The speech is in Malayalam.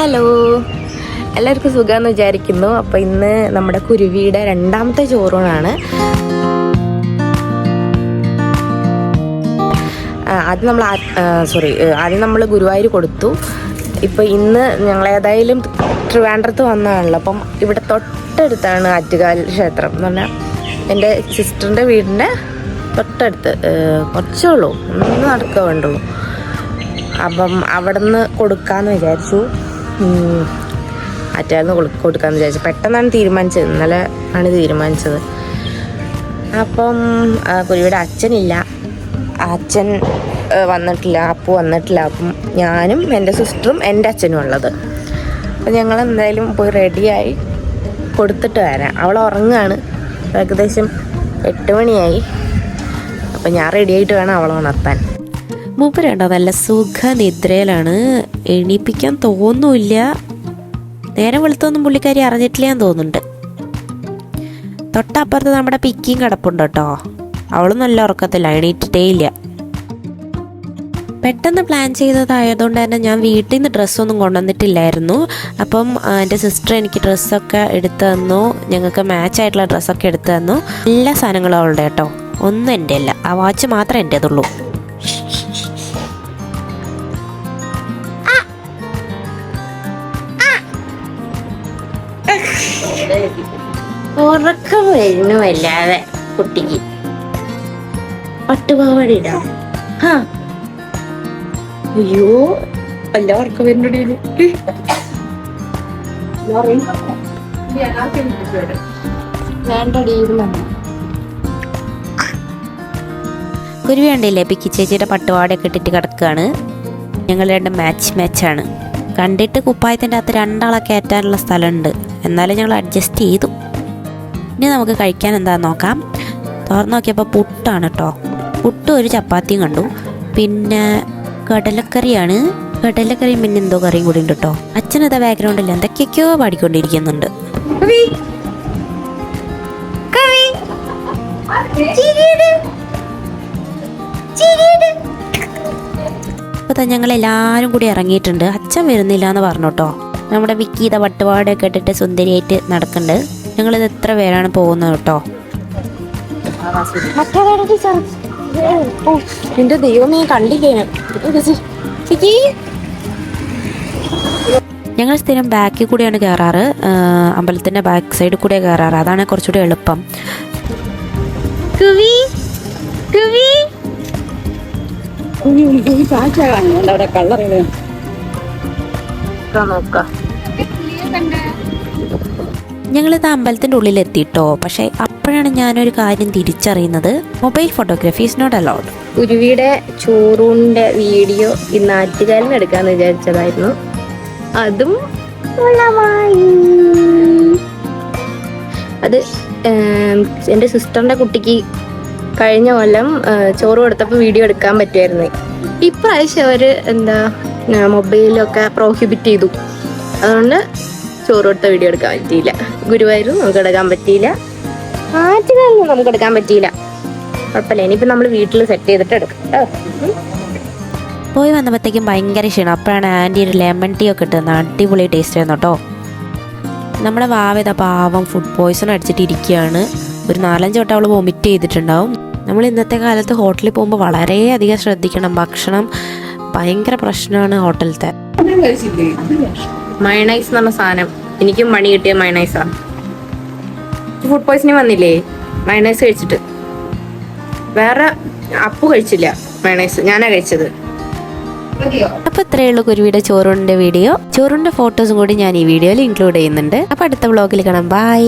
ഹലോ, എല്ലാവർക്കും സുഖമെന്ന് വിചാരിക്കുന്നു. അപ്പോൾ ഇന്ന് നമ്മുടെ കുരുവിയുടെ രണ്ടാമത്തെ ചോറൂണാണ്. ആദ്യം നമ്മൾ ഗുരുവായൂർ കൊടുത്തു. ഇപ്പോൾ ഇന്ന് ഞങ്ങളേതായാലും ട്രിവാൻഡ്രത്ത് വന്നതാണല്ലോ. അപ്പം ഇവിടെ തൊട്ടടുത്താണ് ആറ്റുകാൽ ക്ഷേത്രം എന്ന് പറഞ്ഞാൽ എൻ്റെ സിസ്റ്ററിൻ്റെ വീടിൻ്റെ തൊട്ടടുത്ത്, കുറച്ചേ ഉള്ളൂ, ഒന്ന് നടക്കുക വേണ്ടുള്ളൂ. അപ്പം അവിടെ നിന്ന് കൊടുക്കാമെന്ന് വിചാരിച്ചു, ആറ്റുകാലിൽ നിന്ന് കൊടുക്കാമെന്ന് വിചാരിച്ചു. പെട്ടെന്നാണ് തീരുമാനിച്ചത്, ഇന്നലെ ആണ് തീരുമാനിച്ചത്. അപ്പം കുരുവിയുടെ അച്ഛനില്ല, അച്ഛൻ വന്നിട്ടില്ല, അപ്പു വന്നിട്ടില്ല. അപ്പം ഞാനും എൻ്റെ സിസ്റ്ററും എൻ്റെ അച്ഛനും ഉള്ളത്. അപ്പം ഞങ്ങൾ എന്തായാലും പോയി റെഡിയായി കൊടുത്തിട്ട് വരാം. അവൾ ഉറങ്ങുകയാണ്, ഏകദേശം 8 മണിയായി. അപ്പം ഞാൻ റെഡിയായിട്ട് വേണം അവളെ ഉണർത്താൻ. മൂപ്പരുണ്ടോ നല്ല സുഖ നിദ്രയിലാണ്, എണീപ്പിക്കാൻ തോന്നൂല്ല. നേരം വെളുത്തൊന്നും പുള്ളിക്കാരി അറിഞ്ഞിട്ടില്ലാന്ന് തോന്നുന്നുണ്ട്. തൊട്ടപ്പുറത്ത് നമ്മുടെ പിക്കിയും കിടപ്പുണ്ട് കേട്ടോ. അവളും നല്ല ഉറക്കത്തില്ല, എണീറ്റിട്ടേ ഇല്ല. പെട്ടെന്ന് പ്ലാൻ ചെയ്തതായതുകൊണ്ട് തന്നെ ഞാൻ വീട്ടിൽ നിന്ന് ഡ്രസ്സൊന്നും കൊണ്ടുവന്നിട്ടില്ലായിരുന്നു. അപ്പം എൻ്റെ സിസ്റ്റർ എനിക്ക് ഡ്രസ്സൊക്കെ എടുത്തു തന്നു, ഞങ്ങൾക്ക് മാച്ചായിട്ടുള്ള ഡ്രസ്സൊക്കെ എടുത്തു തന്നു. എല്ലാ സാധനങ്ങളും അവളുടെ കേട്ടോ, ഒന്നും എൻ്റെ അല്ല. ആ വാച്ച് മാത്രമേ എൻ്റേതുള്ളൂ. ഉറക്കം വരുന്നു വല്ലാതെ കുട്ടിക്ക്. പട്ടുപാവാട ഇടാം. അയ്യോ, അല്ല ഉറക്കം വരുന്നുണ്ട്. കുരുവി കണ്ടില്ലേ, പിക്കി ചേച്ചിയുടെ പട്ടുപാടയൊക്കെ ഇട്ടിട്ട് കിടക്കുകയാണ്. ഞങ്ങൾ രണ്ട് മാച്ചാണ്. കണ്ടിട്ട് കുപ്പായത്തിൻ്റെ അകത്ത് 2 ആളെ കയറ്റാനുള്ള സ്ഥലമുണ്ട്, എന്നാലും ഞങ്ങൾ അഡ്ജസ്റ്റ് ചെയ്തു. ഇനി നമുക്ക് കഴിക്കാൻ എന്താണെന്ന് നോക്കാം. തുറന്നു നോക്കിയപ്പോൾ പുട്ടാണ് കേട്ടോ. പുട്ടും ഒരു ചപ്പാത്തിയും കണ്ടു. പിന്നെ കടലക്കറിയാണ്, കടലക്കറിയും പിന്നെ എന്തോ കറിയും കൂടി ഉണ്ട് കേട്ടോ. അച്ഛനതാ ബാക്ക്ഗ്രൗണ്ടിൽ എന്തൊക്കെയൊക്കെയോ പാടിക്കൊണ്ടിരിക്കുന്നുണ്ട്. അപ്പോൾ ഞങ്ങളെല്ലാവരും കൂടി ഇറങ്ങിയിട്ടുണ്ട്. അച്ഛൻ വരുന്നില്ല എന്ന് പറഞ്ഞു കേട്ടോ. നമ്മുടെ വിക്കീത പട്ടുപാടൊക്കെ ഇട്ടിട്ട് സുന്ദരിയായിട്ട് നടക്കുന്നുണ്ട്. ഞങ്ങളിത് എത്ര പേരാണ് പോകുന്നത് കേട്ടോ. എന്റെ ദൈവമേ, കണ്ടില്ലേ. ഞങ്ങൾ സ്ഥിരം ബാക്കിൽ കൂടെയാണ് കയറാറ്, അമ്പലത്തിൻ്റെ ബാക്ക് സൈഡിൽ കൂടെ കയറാറ്. അതാണ് കുറച്ചുകൂടി എളുപ്പം. ഞങ്ങളിത് അമ്പലത്തിൻ്റെ ഉള്ളിലെത്തിട്ടോ. പക്ഷേ അപ്പോഴാണ് ഞാനൊരു കാര്യം തിരിച്ചറിയുന്നത്, mobile photography is not allowed. കുരുവിയുടെ ചോറൂണിന്റെ വീഡിയോ ഇന്ന് ആറ്റുകാലിന് എടുക്കാന്ന് വിചാരിച്ചതായിരുന്നു. അതും അത് എൻ്റെ സിസ്റ്ററിന്റെ കുട്ടിക്ക് കഴിഞ്ഞ കൊല്ലം ചോറ് കൊടുത്തപ്പോൾ വീഡിയോ എടുക്കാൻ പറ്റുമായിരുന്നു. ഇപ്രാവശ്യം അവർ മൊബൈലൊക്കെ പ്രോഹിബിറ്റ് ചെയ്തു. അതുകൊണ്ട് ചോറ് കൊടുത്ത വീഡിയോ എടുക്കാൻ പറ്റിയില്ല. ഗുരുവായൂരും നമുക്ക് എടുക്കാൻ പറ്റിയില്ല, ആറ്റുകാലിലും നമുക്ക് എടുക്കാൻ പറ്റിയില്ല. കുഴപ്പമില്ല, ഇനിയിപ്പോൾ നമ്മൾ വീട്ടിൽ സെറ്റ് ചെയ്തിട്ട് എടുക്കാം. പോയി വന്നപ്പോഴത്തേക്കും ഭയങ്കര ക്ഷീണം. അപ്പോഴാണ് ആൻറ്റി ഒരു ലെമൺ ടീ ഒക്കെ ഇട്ടുന്നത്. അടിപൊളി ടേസ്റ്റ് ആയിരുന്നു കേട്ടോ. നമ്മുടെ വാവേത പാവം ഫുഡ് പോയ്സൺ അടിച്ചിട്ട് ഇരിക്കുകയാണ്. ഒരു 4-5 വട്ടം അവൾ വൊമിറ്റ് ചെയ്തിട്ടുണ്ടാവും. നമ്മൾ ഇന്നത്തെ കാലത്ത് ഹോട്ടലിൽ പോകുമ്പോൾ വളരെയധികം ശ്രദ്ധിക്കണം. ഭക്ഷണം ഭയങ്കര പ്രശ്നമാണ് ഹോട്ടലിലത്തെ. മയണൈസ് എന്ന് പറഞ്ഞ സാധനം എനിക്കും പണി കിട്ടിയ മയണൈസാണ്. ഫുഡ് പോയ്സണിങ് വന്നില്ലേ മയണൈസ് കഴിച്ചിട്ട്. വേറെ അപ്പു കഴിച്ചില്ല മയണൈസ്, ഞാനാ കഴിച്ചത്. അപ്പോൾ ഇത്രയേ ഉള്ളൂ കുരുവിയുടെ ചോറൂണിൻ്റെ വീഡിയോ. ചോറൂണിൻ്റെ ഫോട്ടോസും കൂടി ഞാൻ ഈ വീഡിയോയിൽ ഇൻക്ലൂഡ് ചെയ്യുന്നുണ്ട്. അപ്പോൾ അടുത്ത വ്ളോഗിൽ കാണാം. ബൈ.